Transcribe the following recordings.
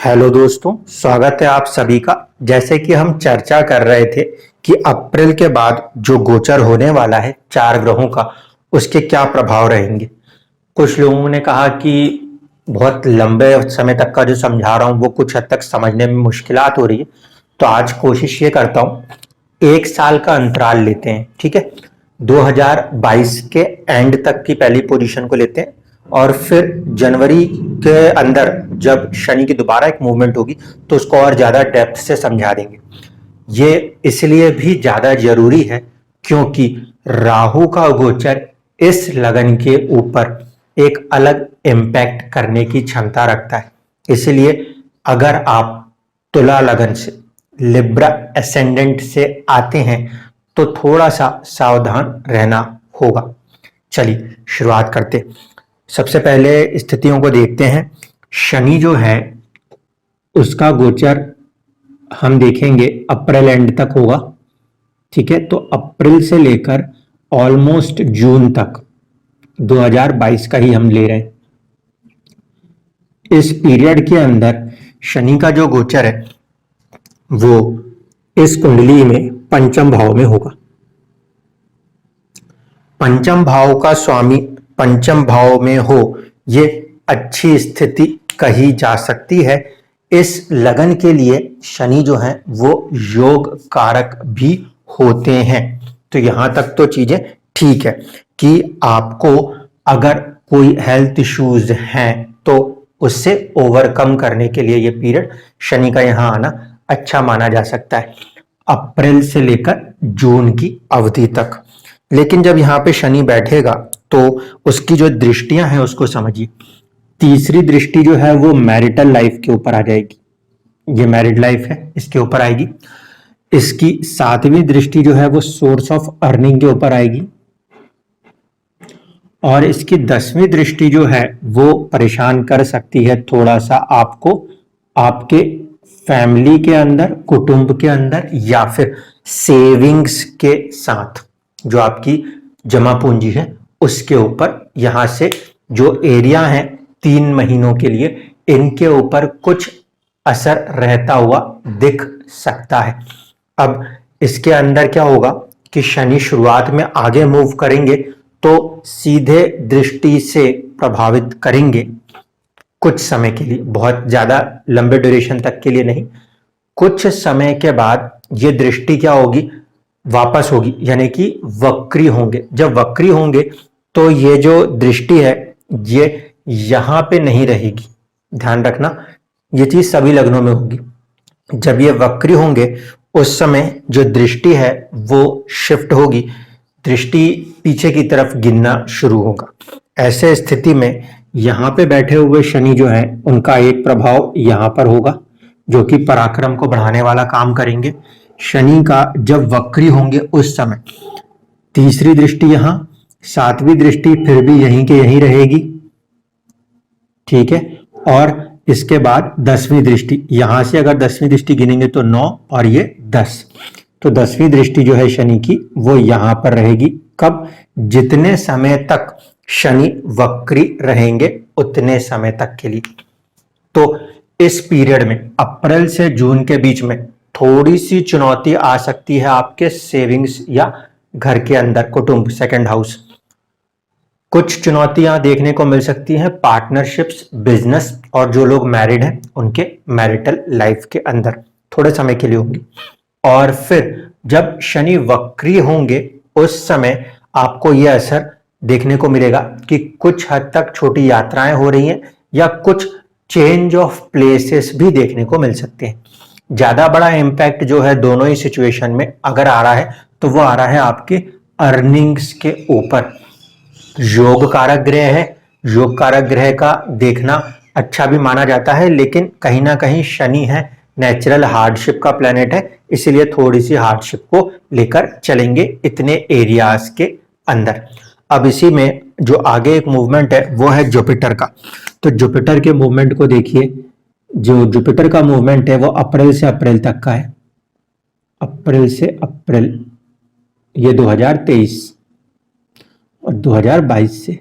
Hello दोस्तों, स्वागत है आप सभी का। जैसे कि हम चर्चा कर रहे थे कि अप्रैल के बाद जो गोचर होने वाला है चार ग्रहों का, उसके क्या प्रभाव रहेंगे। कुछ लोगों ने कहा कि बहुत लंबे समय तक का जो समझा रहा हूं वो कुछ हद तक समझने में मुश्किलात हो रही है, तो आज कोशिश ये करता हूं एक साल का अंतराल लेते हैं। ठीक है, 2022 के एंड तक की पहली पोजीशन को लेते हैं और फिर जनवरी के अंदर जब शनि की दोबारा एक मूवमेंट होगी तो उसको और ज्यादा डेप्थ से समझा देंगे। ये इसलिए भी ज्यादा जरूरी है क्योंकि राहु का गोचर इस लगन के ऊपर एक अलग इम्पैक्ट करने की क्षमता रखता है। इसलिए अगर आप तुला लगन से लिब्रा एसेंडेंट से आते हैं तो थोड़ा सा सावधान रहना होगा। चलिए शुरुआत करते। सबसे पहले स्थितियों को देखते हैं। शनि जो है उसका गोचर हम देखेंगे अप्रैल एंड तक होगा। ठीक है, तो अप्रैल से लेकर ऑलमोस्ट जून तक 2022 का ही हम ले रहे हैं। इस पीरियड के अंदर शनि का जो गोचर है वो इस कुंडली में पंचम भाव में होगा। पंचम भाव का स्वामी पंचम भाव में हो, ये अच्छी स्थिति कही जा सकती है। इस लगन के लिए शनि जो है वो योग कारक भी होते हैं। तो यहां तक तो चीजें ठीक है कि आपको अगर कोई हेल्थ इश्यूज हैं तो उससे ओवरकम करने के लिए ये पीरियड शनि का यहां आना अच्छा माना जा सकता है, अप्रैल से लेकर जून की अवधि तक। लेकिन जब यहाँ पे शनि बैठेगा तो उसकी जो दृष्टियां हैं उसको समझिए। तीसरी दृष्टि जो है वो मैरिटल लाइफ के ऊपर आ जाएगी। ये मैरिड लाइफ है, इसके ऊपर आएगी। इसकी सातवीं दृष्टि जो है वो सोर्स ऑफ अर्निंग के ऊपर आएगी। और इसकी 10वीं दृष्टि जो है वो परेशान कर सकती है थोड़ा सा आपको, आपके फैमिली के अंदर, कुटुंब के अंदर, या फिर सेविंग्स के साथ जो आपकी जमा पूंजी है उसके ऊपर। यहां से जो एरिया है 3 महीनों के लिए, इनके ऊपर कुछ असर रहता हुआ दिख सकता है। अब इसके अंदर क्या होगा कि शनि शुरुआत में आगे मूव करेंगे तो सीधे दृष्टि से प्रभावित करेंगे कुछ समय के लिए, बहुत ज्यादा लंबे ड्यूरेशन तक के लिए नहीं। कुछ समय के बाद ये दृष्टि क्या होगी, वापस होगी, यानी कि वक्री होंगे। जब वक्री होंगे तो ये जो दृष्टि है ये यहां पे नहीं रहेगी। ध्यान रखना, ये चीज सभी लग्नों में होगी। जब ये वक्री होंगे उस समय जो दृष्टि है वो शिफ्ट होगी, दृष्टि पीछे की तरफ गिनना शुरू होगा। ऐसे स्थिति में यहां पे बैठे हुए शनि जो है उनका एक प्रभाव यहां पर होगा जो कि पराक्रम को बढ़ाने वाला काम करेंगे। शनि का जब वक्री होंगे उस समय तीसरी दृष्टि यहां, सातवीं दृष्टि फिर भी यहीं के यहीं रहेगी। ठीक है, और इसके बाद 10वीं दृष्टि, यहां से अगर 10वीं दृष्टि गिनेंगे तो 9 और ये 10, तो 10वीं दृष्टि जो है शनि की वो यहां पर रहेगी। कब? जितने समय तक शनि वक्री रहेंगे उतने समय तक के लिए। तो इस पीरियड में अप्रैल से जून के बीच में थोड़ी सी चुनौती आ सकती है आपके सेविंग्स या घर के अंदर, कुटुंब, सेकंड हाउस। कुछ चुनौतियां देखने को मिल सकती हैं पार्टनरशिप्स, बिजनेस, और जो लोग मैरिड हैं उनके मैरिटल लाइफ के अंदर थोड़े समय के लिए होंगी। और फिर जब शनि वक्री होंगे उस समय आपको यह असर देखने को मिलेगा कि कुछ हद तक छोटी यात्राएं हो रही हैं या कुछ चेंज ऑफ प्लेसेस भी देखने को मिल सकते हैं। ज्यादा बड़ा इंपैक्ट जो है दोनों ही सिचुएशन में अगर आ रहा है तो वो आ रहा है आपके अर्निंग्स के ऊपर। योग कारक ग्रह है, योग कारक ग्रह का देखना अच्छा भी माना जाता है, लेकिन कहीं ना कहीं शनि है, नेचुरल हार्डशिप का प्लेनेट है, इसीलिए थोड़ी सी हार्डशिप को लेकर चलेंगे इतने एरियाज के अंदर। अब इसी में जो आगे एक मूवमेंट है वो है जुपिटर का। तो जुपिटर के मूवमेंट को देखिए। जो जुपिटर का मूवमेंट है वो अप्रैल से अप्रैल तक का है। अप्रैल से अप्रैल, ये 2023 और 2022 से।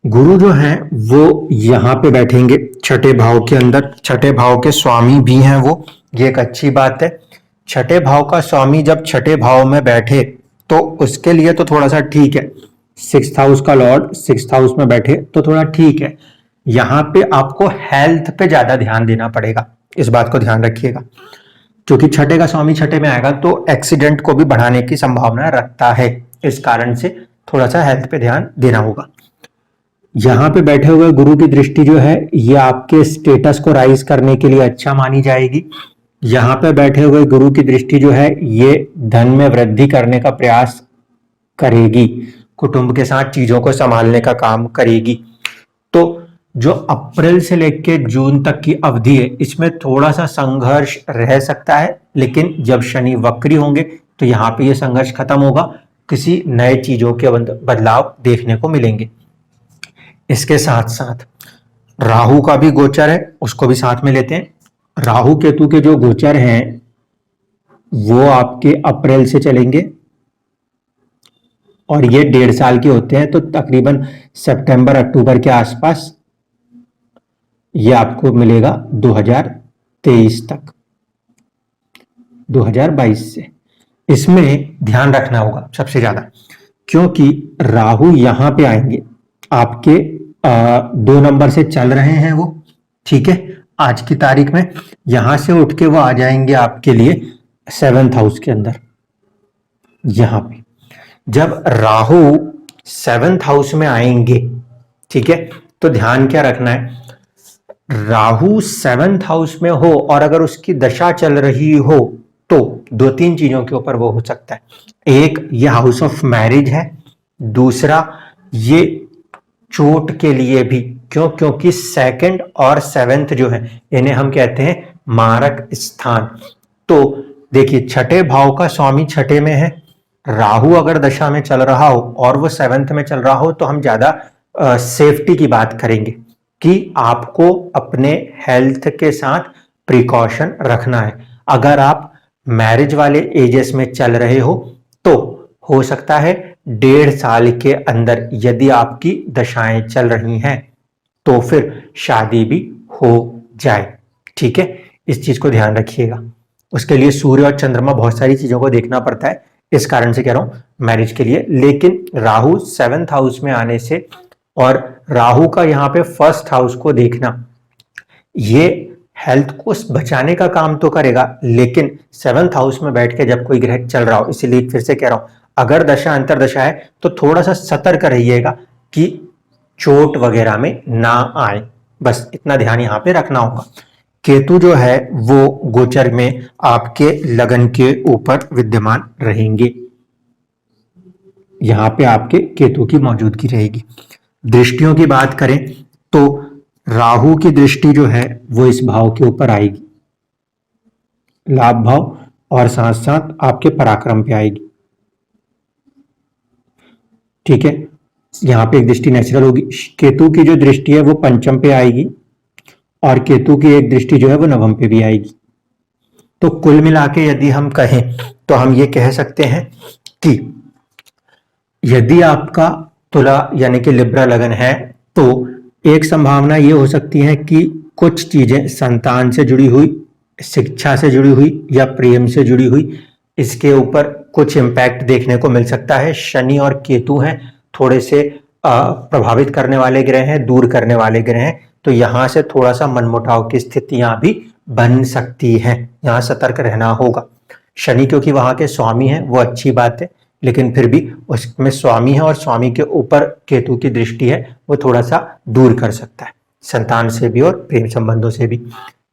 गुरु जो हैं वो यहाँ पे बैठेंगे छठे भाव के अंदर, छठे भाव के स्वामी भी हैं वो, ये एक अच्छी बात है। छठे भाव का स्वामी जब छठे भाव में बैठे तो उसके लिए तो थोड़ा सा ठीक है, सिक्स्थ हाउस का लॉर्ड सिक्स्थ हाउस में बैठे तो थोड़ा ठीक है। यहाँ पे आपको हेल्थ पे ज्यादा ध्यान देना पड़ेगा, इस बात को ध्यान रखिएगा, क्योंकि छठे का स्वामी छठे में आएगा तो एक्सीडेंट को भी बढ़ाने की संभावना रखता है, इस कारण से थोड़ा सा हेल्थ पे ध्यान देना होगा। यहाँ पे बैठे हुए गुरु की दृष्टि जो है ये आपके स्टेटस को राइज करने के लिए अच्छा मानी जाएगी। यहाँ पे बैठे हुए गुरु की दृष्टि जो है ये धन में वृद्धि करने का प्रयास करेगी, कुटुंब के साथ चीजों को संभालने का काम करेगी। तो जो अप्रैल से लेकर जून तक की अवधि है इसमें थोड़ा सा संघर्ष रह सकता है, लेकिन जब शनि वक्री होंगे तो यहाँ पे ये संघर्ष खत्म होगा, किसी नए चीजों के बदलाव देखने को मिलेंगे। इसके साथ साथ राहु का भी गोचर है, उसको भी साथ में लेते हैं। राहु केतु के जो गोचर हैं वो आपके अप्रैल से चलेंगे और ये 1.5 साल के होते हैं, तो तकरीबन सितंबर अक्टूबर के आसपास ये आपको मिलेगा 2023 तक, 2022 से। इसमें ध्यान रखना होगा सबसे ज्यादा, क्योंकि राहु यहां पे आएंगे आपके 2 नंबर से चल रहे हैं वो, ठीक है, आज की तारीख में यहां से उठ के वो आ जाएंगे आपके लिए 7th हाउस के अंदर। यहां पे जब राहु 7th हाउस में आएंगे, ठीक है, तो ध्यान क्या रखना है, राहु 7th हाउस में हो और अगर उसकी दशा चल रही हो तो 2-3 चीजों के ऊपर वो हो सकता है। एक, ये हाउस ऑफ मैरिज है, दूसरा ये चोट के लिए भी, क्योंकि 2nd और 7th जो है इन्हें हम कहते हैं मारक स्थान। तो देखिए छठे भाव का स्वामी छठे में है, राहु अगर दशा में चल रहा हो और वो 7th में चल रहा हो तो हम ज्यादा सेफ्टी की बात करेंगे कि आपको अपने हेल्थ के साथ प्रिकॉशन रखना है। अगर आप मैरिज वाले एजेस में चल रहे हो तो हो सकता है 1.5 साल के अंदर यदि आपकी दशाएं चल रही हैं तो फिर शादी भी हो जाए, ठीक है, इस चीज को ध्यान रखिएगा। उसके लिए सूर्य और चंद्रमा बहुत सारी चीजों को देखना पड़ता है, इस कारण से कह रहा हूं मैरिज के लिए। लेकिन राहु 7th हाउस में आने से और राहु का यहाँ पे 1st हाउस को देखना, ये हेल्थ को बचाने का काम तो करेगा, लेकिन 7th हाउस में बैठ के जब कोई ग्रह चल रहा हो, इसीलिए फिर से कह रहा हूं अगर दशा अंतरदशा है तो थोड़ा सा सतर्क रहिएगा कि चोट वगैरह में ना आए, बस इतना ध्यान यहां पे रखना होगा। केतु जो है वो गोचर में आपके लगन के ऊपर विद्यमान रहेंगे, यहां पे आपके केतु की मौजूदगी रहेगी। दृष्टियों की बात करें तो राहु की दृष्टि जो है वो इस भाव के ऊपर आएगी, लाभ भाव, और साथ साथ आपके पराक्रम पे आएगी, ठीक है, यहां पे एक दृष्टि नेचुरल होगी। केतु की जो दृष्टि है वो पंचम पे आएगी और केतु की एक दृष्टि जो है वो नवम पे भी आएगी। तो कुल मिला के यदि हम कहें तो हम ये कह सकते हैं कि यदि आपका तुला यानी कि लिब्रा लगन है तो एक संभावना ये हो सकती है कि कुछ चीजें संतान से जुड़ी हुई, शिक्षा से जुड़ी हुई या प्रेम से जुड़ी हुई, इसके ऊपर कुछ इम्पैक्ट देखने को मिल सकता है। शनि और केतु हैं थोड़े से प्रभावित करने वाले ग्रह हैं, दूर करने वाले ग्रह हैं, तो यहां से थोड़ा सा मनमुटाव की स्थितियां भी बन सकती हैं, यहां सतर्क रहना होगा। शनि क्योंकि वहां के स्वामी हैं वो अच्छी बात है, लेकिन फिर भी उसमें स्वामी है और स्वामी के ऊपर केतु की दृष्टि है, वो थोड़ा सा दूर कर सकता है संतान से भी और प्रेम संबंधों से भी।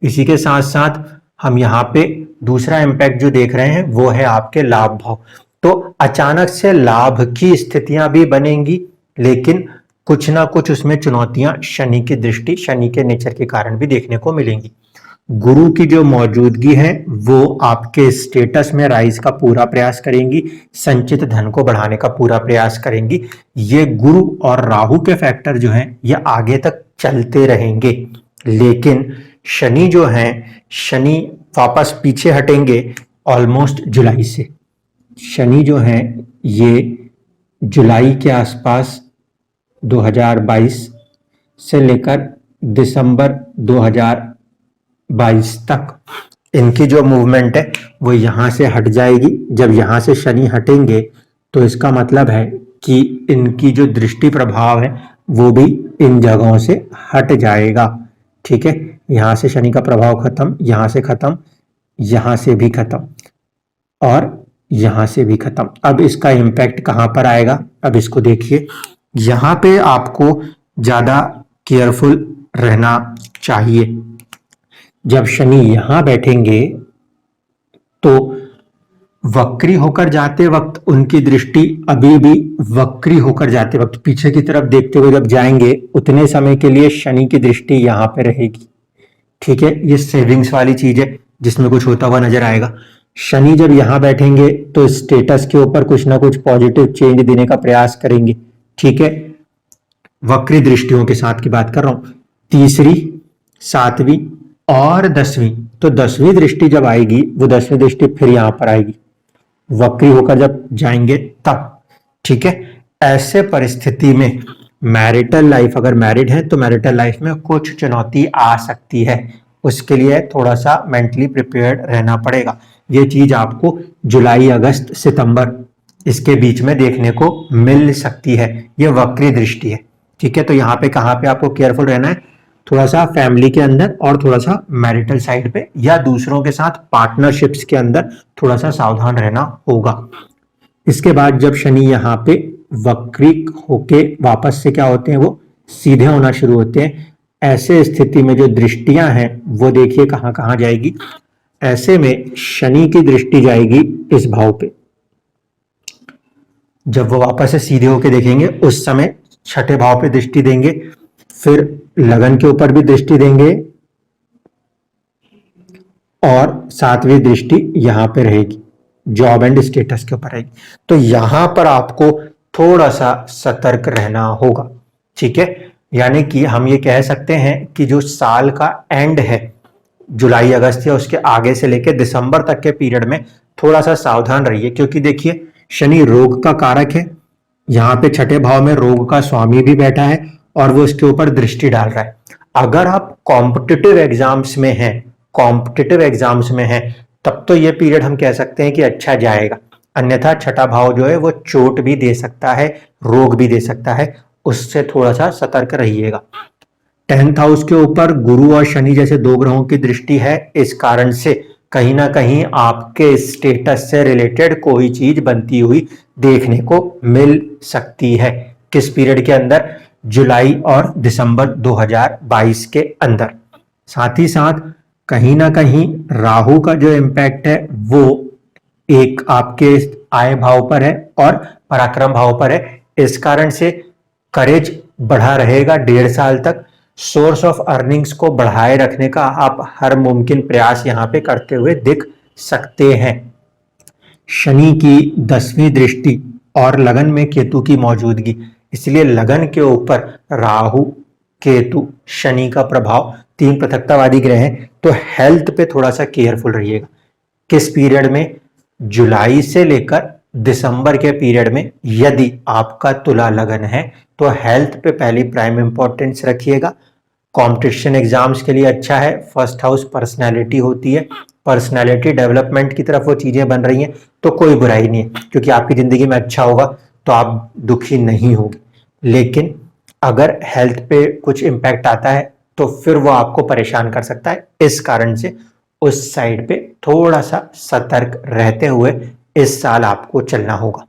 इसी के साथ साथ हम यहाँ पे दूसरा इम्पैक्ट जो देख रहे हैं वो है आपके लाभ भाव। तो अचानक से लाभ की स्थितियां भी बनेंगी, लेकिन कुछ ना कुछ उसमें चुनौतियां शनि की दृष्टि, शनि के नेचर के कारण भी देखने को मिलेंगी। गुरु की जो मौजूदगी है वो आपके स्टेटस में राइज का पूरा प्रयास करेंगी, संचित धन को बढ़ाने का पूरा प्रयास करेंगी। ये गुरु और राहु के फैक्टर जो हैं ये आगे तक चलते रहेंगे, लेकिन शनि जो है, शनि वापस पीछे हटेंगे ऑलमोस्ट जुलाई से। शनि जो है ये जुलाई के आसपास 2022 से लेकर दिसंबर 2022 तक इनकी जो मूवमेंट है वो यहां से हट जाएगी। जब यहां से शनि हटेंगे तो इसका मतलब है कि इनकी जो दृष्टि प्रभाव है वो भी इन जगहों से हट जाएगा। ठीक है, यहां से शनि का प्रभाव खत्म, यहां से खत्म, यहां से भी खत्म और यहां से भी खत्म। अब इसका इम्पैक्ट कहां पर आएगा, अब इसको देखिए। यहां पे आपको ज्यादा केयरफुल रहना चाहिए। जब शनि यहां बैठेंगे तो वक्री होकर जाते वक्त उनकी दृष्टि अभी भी वक्री होकर जाते वक्त पीछे की तरफ देखते हुए जब जाएंगे उतने समय के लिए शनि की दृष्टि यहां पे रहेगी। ठीक है, ये सेविंग्स वाली चीज है जिसमें कुछ होता हुआ नजर आएगा। शनि जब यहां बैठेंगे तो स्टेटस के ऊपर कुछ ना कुछ पॉजिटिव चेंज देने का प्रयास करेंगे। ठीक है, वक्री दृष्टियों के साथ की बात कर रहा हूं, तीसरी, सातवीं और 10वीं। तो 10वीं दृष्टि जब आएगी वो 10वीं दृष्टि फिर यहां पर आएगी, वक्री होकर जब जाएंगे तब। ठीक है, ऐसे परिस्थिति में मैरिटल लाइफ, अगर मैरिड है तो मैरिटल लाइफ में कुछ चुनौती आ सकती है, उसके लिए थोड़ा सा मेंटली प्रिपेयर्ड रहना पड़ेगा। ये चीज आपको जुलाई, अगस्त, सितंबर इसके बीच में देखने को मिल सकती है। ये वक्री दृष्टि है। ठीक है, तो यहाँ पे कहाँ पे आपको केयरफुल रहना है, थोड़ा सा फैमिली के अंदर और थोड़ा सा मैरिटल साइड पे या दूसरों के साथ पार्टनरशिप्स के अंदर थोड़ा सा सावधान रहना होगा। इसके बाद जब शनि यहाँ पे वक्री होके वापस से क्या होते हैं, वो सीधे होना शुरू होते हैं। ऐसे स्थिति में जो दृष्टियां हैं वो देखिए कहां कहां जाएगी। ऐसे में शनि की दृष्टि जाएगी इस भाव पे, जब वो वापस से सीधे होके देखेंगे उस समय छठे भाव पे दृष्टि देंगे, फिर लगन के ऊपर भी दृष्टि देंगे और सातवीं दृष्टि यहां पे रहेगी, जॉब एंड स्टेटस के ऊपर रहेगी। तो यहां पर आपको थोड़ा सा सतर्क रहना होगा। ठीक है, यानी कि हम ये कह सकते हैं कि जो साल का एंड है, जुलाई, अगस्त या उसके आगे से लेकर दिसंबर तक के पीरियड में थोड़ा सा सावधान रहिए, क्योंकि देखिए शनि रोग का कारक है, यहाँ पे छठे भाव में रोग का स्वामी भी बैठा है और वो इसके ऊपर दृष्टि डाल रहा है। अगर आप कॉम्पिटिटिव एग्जाम्स में हैं, कॉम्पिटिटिव एग्जाम्स में हैं, तब तो ये पीरियड हम कह सकते हैं कि अच्छा जाएगा। अन्यथा छठा भाव जो है वो चोट भी दे सकता है, रोग भी दे सकता है, उससे थोड़ा सा सतर्क रहिएगा। 10th हाउस के ऊपर गुरु और शनि जैसे दो ग्रहों की दृष्टि है, इस कारण से कहीं ना कहीं आपके स्टेटस से रिलेटेड कोई चीज बनती हुई देखने को मिल सकती है। किस पीरियड के अंदर, जुलाई और दिसंबर 2022 के अंदर। साथ ही साथ कहीं ना कहीं राहु का जो इम्पैक्ट है वो एक आपके आय भाव पर है और पराक्रम भाव पर है, इस कारण से करेज बढ़ा रहेगा 1.5 साल तक। सोर्स ऑफ अर्निंग्स को बढ़ाए रखने का आप हर मुमकिन प्रयास यहां पे करते हुए दिख सकते हैं। शनि की 10वीं दृष्टि और लगन में केतु की मौजूदगी, इसलिए लगन के ऊपर राहु, केतु, शनि का प्रभाव, 3 पृथकतावादी ग्रह हैं, तो हेल्थ पे थोड़ा सा केयरफुल रहिएगा। किस पीरियड में, जुलाई से लेकर दिसंबर के पीरियड में यदि आपका तुला लगन है तो हेल्थ पे पहली प्राइम इंपॉर्टेंस रखिएगा। कंपटीशन एग्जाम्स के लिए अच्छा है। फर्स्ट हाउस पर्सनालिटी होती है, पर्सनालिटी डेवलपमेंट की तरफ वो चीजें बन रही हैं तो कोई बुराई नहीं है, क्योंकि आपकी जिंदगी में अच्छा होगा तो आप दुखी नहीं होंगे। लेकिन अगर हेल्थ पे कुछ इम्पैक्ट आता है तो फिर वो आपको परेशान कर सकता है, इस कारण से उस साइड पे थोड़ा सा सतर्क रहते हुए इस साल आपको चलना होगा।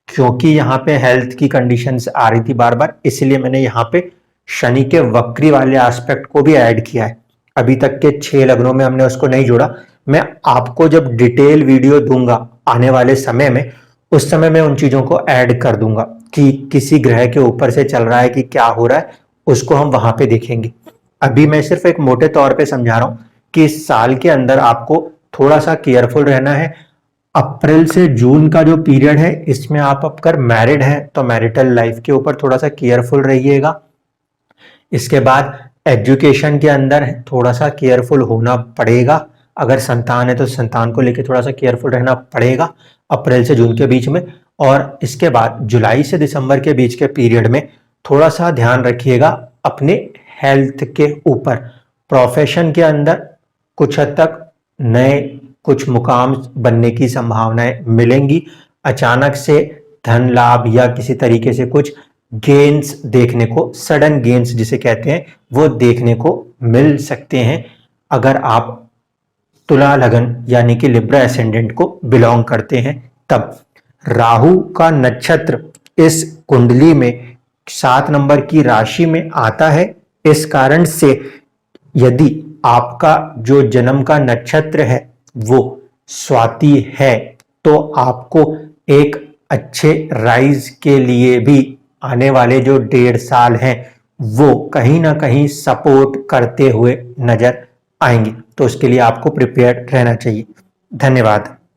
क्योंकि यहाँ पे हेल्थ की कंडीशंस आ रही थी बार बार, इसलिए मैंने यहाँ पे शनि के वक्री वाले एस्पेक्ट को भी ऐड किया है। अभी तक के 6 लग्नों में हमने उसको नहीं जोड़ा। मैं आपको जब डिटेल वीडियो दूंगा आने वाले समय में, उस समय मैं उन चीजों को ऐड कर दूंगा कि किसी ग्रह के ऊपर से चल रहा है कि क्या हो रहा है, उसको हम वहां पे देखेंगे। अभी मैं सिर्फ एक मोटे तौर पे समझा रहा हूं कि इस साल के अंदर आपको थोड़ा सा केयरफुल रहना है। अप्रैल से जून का जो पीरियड है, इसमें आप अगर मैरिड हैं तो मैरिटल लाइफ के ऊपर थोड़ा सा केयरफुल रहिएगा। इसके बाद एजुकेशन के अंदर थोड़ा सा केयरफुल होना पड़ेगा। अगर संतान है तो संतान को लेकर थोड़ा सा केयरफुल रहना पड़ेगा अप्रैल से जून के बीच में। और इसके बाद जुलाई से दिसंबर के बीच के पीरियड में थोड़ा सा ध्यान रखिएगा अपने हेल्थ के ऊपर। प्रोफेशन के अंदर कुछ हद तक नए कुछ मुकाम बनने की संभावनाएं मिलेंगी। अचानक से धन लाभ या किसी तरीके से कुछ गेन्स देखने को, सडन गेन्स जिसे कहते हैं, वो देखने को मिल सकते हैं अगर आप तुला लगन यानी कि लिब्रा एसेंडेंट को बिलोंग करते हैं तब। राहु का नक्षत्र इस कुंडली में 7 नंबर की राशि में आता है। इस कारण से यदि आपका जो जन्म का नक्षत्र है वो स्वाति है तो आपको एक अच्छे राइज के लिए भी आने वाले जो 1.5 साल हैं वो कहीं ना कहीं सपोर्ट करते हुए नजर आएंगे। तो उसके लिए आपको प्रिपेयर्ड रहना चाहिए। धन्यवाद।